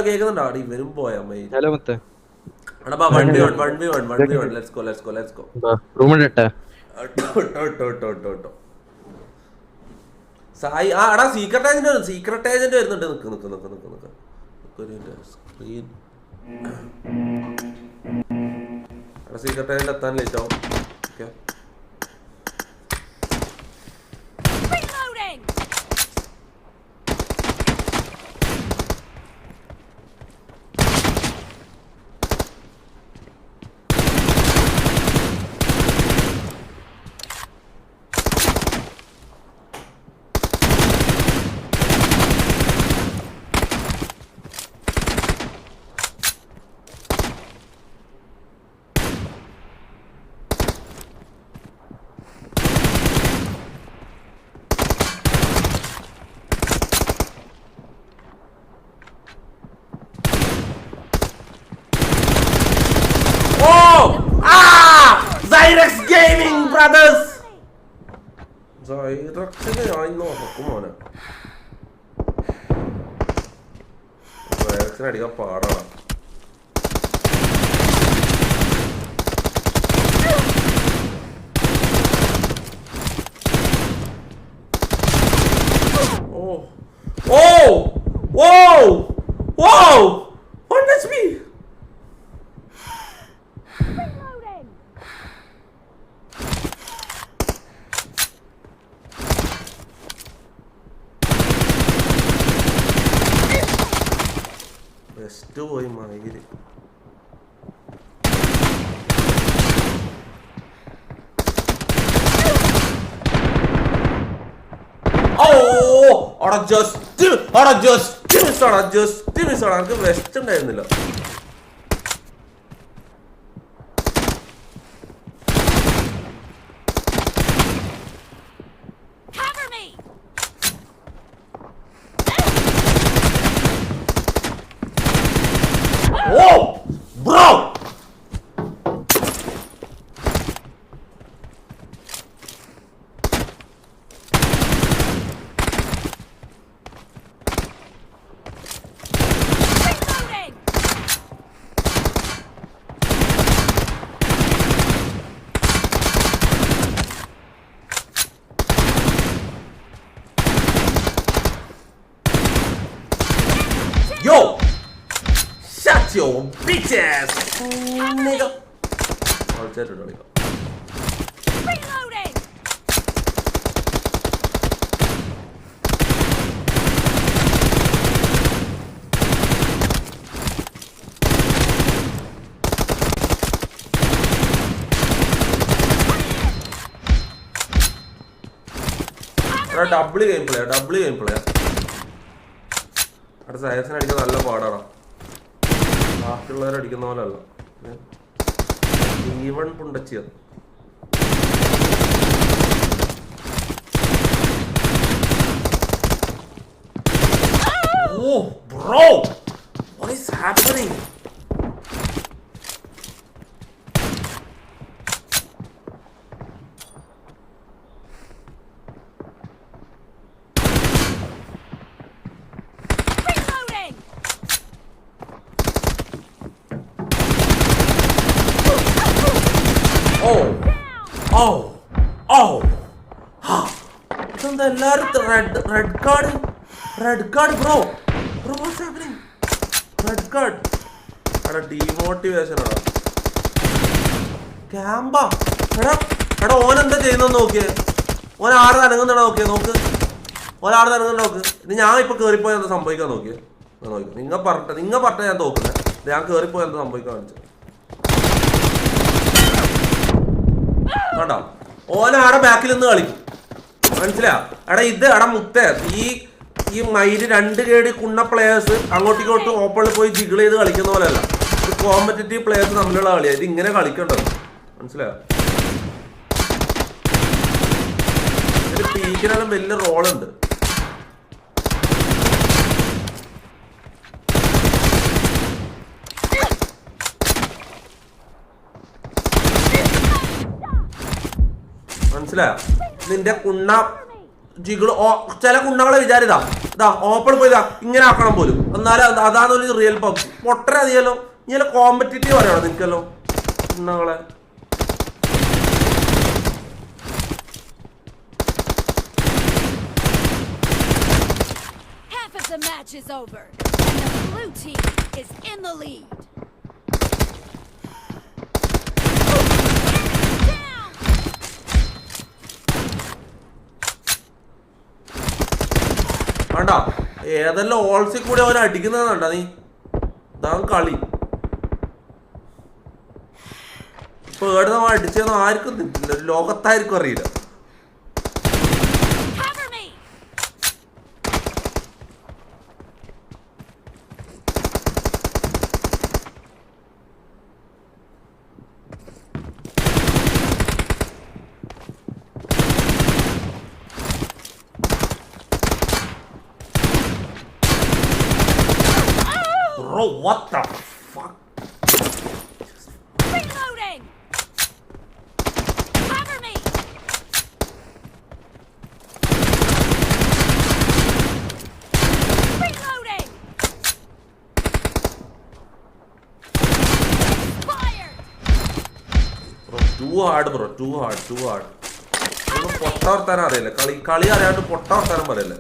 കേൾക്കുന്നുണ്ടോ ഇവരും പോയാ സായി ആടാ സീക്രട്ട് ഏജന്റ് വരുന്നുണ്ട്. സ്ക്രീൻ സീക്രട്ട് ഏജന്റ് എത്താൻ ലേറ്റ് ആവും. Okay Zyrex Gaming Brothers. Zyrex ഞാൻ നോക്കും മോനെ. Zyrex അടിക്കാൻ പാടാണ്. What does me? Best boy മയില്. ജസ്റ്റ് മിസ് ആണ്. എനിക്ക് വെസ്റ്റ് ഉണ്ടായിരുന്നില്ല. Bro! Yo! Shut your bitch ass, nigga. I'll tell you, nigga. Reloading. Double game player. At the Zyrex അടിക്കാൻ നല്ല പാടാണ്. ബാക്കിയുള്ളവർ അടിക്കുന്ന പോലെ അല്ല. ഈവൺ പുണ്ടച്ചിയത്. Oh, bro! What is happening? ഇതെന്താ എല്ലാരും red card bro. What's happening? Red card എടാ ഡീമോട്ടിവേഷൻ എടാ. ക്യാമ്പാ എടാ ഓനെന്താ ചെയ്യുന്നത് നോക്കിയേ. ഓൻ ആറ് അനങ്ങുന്നടാ നോക്കിയേ. ഓൻ ആറ് അനങ്ങുന്ന നോക്ക്. ഇനി ഞാൻ ഇപ്പൊ കേറിപ്പോയി എന്താ സംഭവിക്കാൻ നോക്കിയേ. നിങ്ങൾ പറഞ്ഞ ഞാൻ തോക്കുന്നത്. ഞാൻ കേറിപ്പോയി എന്താ സംഭവിക്കാൻ കാണിച്ചു കണ്ടോ. ഓനാടെ ബാക്കിൽ നിന്ന് കളിക്കും. മനസ്സിലാ എടാ മുത്തേ. ഈ മൈര് 2 കേടി കുണ്ണ പ്ലേയേഴ്സ് അങ്ങോട്ടും ഓപ്പണിൽ പോയി ജിഗിൾ ചെയ്ത് കളിക്കുന്ന പോലെയല്ല. ഇത് കോമ്പറ്റീറ്റീവ് പ്ലേയേഴ്സ് തമ്മിലുള്ള കളിയാണ്. ഇത് ഇങ്ങനെ കളിക്കണ്ടത്. മനസ്സിലായോ? ഇതിൽ പീക്കിനെല്ലാം വലിയ റോളുണ്ട്. മനസ്സിലായോ? നിന്റെ കുണ്ണ ജിഗിള് ചില കുണ്ണകളെ വിചാരിതാ ഇതാ ഓപ്പൺ പോയി ഇങ്ങനെ ആക്കണം പോലും. എന്നാലും അതാണ് ഒരു റിയൽ പബ്ജി. പൊട്ടര അറിയാലോ, ഇങ്ങനെ competitive അറിയാണോ നിനക്കല്ലോ കുണ്ണകളെ. The match is over and the blue team is in the lead. കണ്ടാ ഏതെല്ലാം ഓൾസിൽ കൂടി അവൻ അടിക്കുന്നതാണ്ടാ നീ. ഇതാണ് കളി. ഇപ്പൊ ഏടെ നമ്മൾ അടിച്ചതെന്ന് ആർക്കും തിന്നില്ല, ലോകത്താർക്കും അറിയില്ല. Bro, what the fuck? Reloading! Cover me! Reloading! Fired! Bro, too hard bro, too hard. ഒന്നും പൊട്ടവർത്താനം അറിയില്ല. കളി അറിയാണ്ട് പൊട്ടവർത്താനം പറയല്ലേ.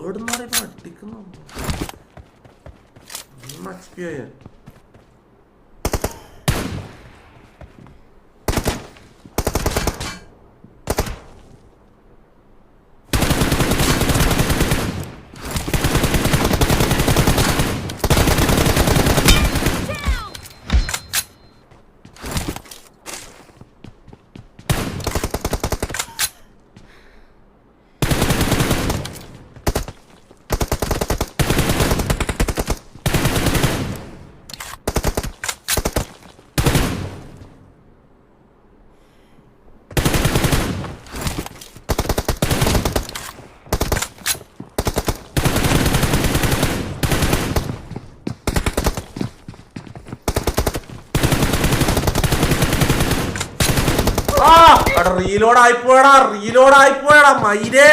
ഏടുന്ന് പറയുമ്പോ അടിക്കുന്നു. Reload ആയിപ്പോയടാ മയിലേ.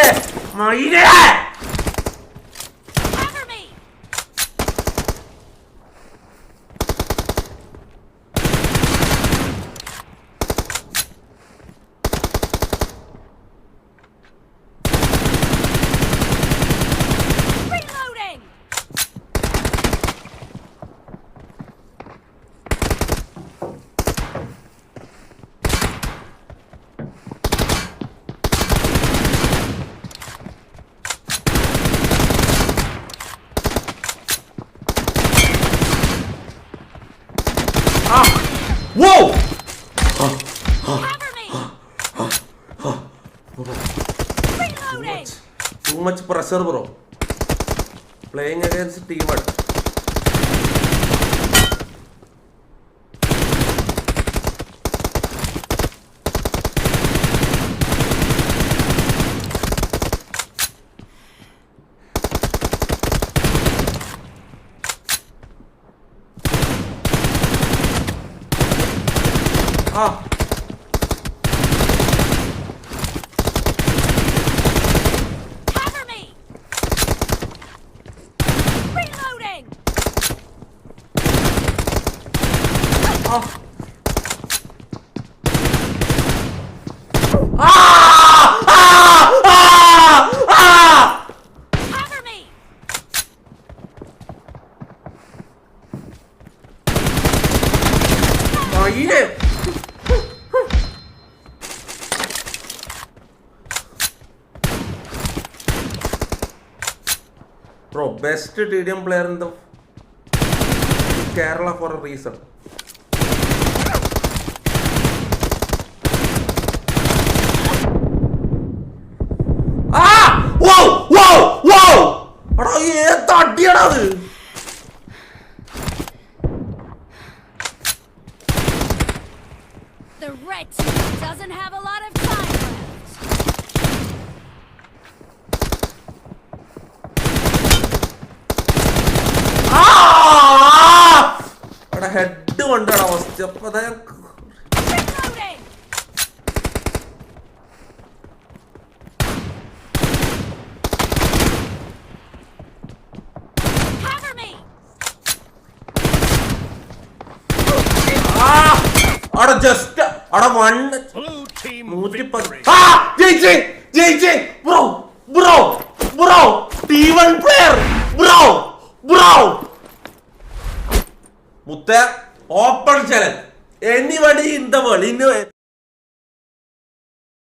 Whoa! Too much pressure, bro. Playing against teammates. Cover me! Reloading! Cover me! Bro, best TDM player in the Kerala for a reason. Wow! Ada ye tadiyada adu. The red team doesn't have a lot of time left. Head കൊണ്ടാണ് അവസ്ഥ. അപ്പൊ അതാ Reloading! Cover me! അവിടെ just അവിടെ one Blue team 110. victory. ജയിച്ചേ bro bro bro T1 player bro bro മുത്ത open challenge anybody in the world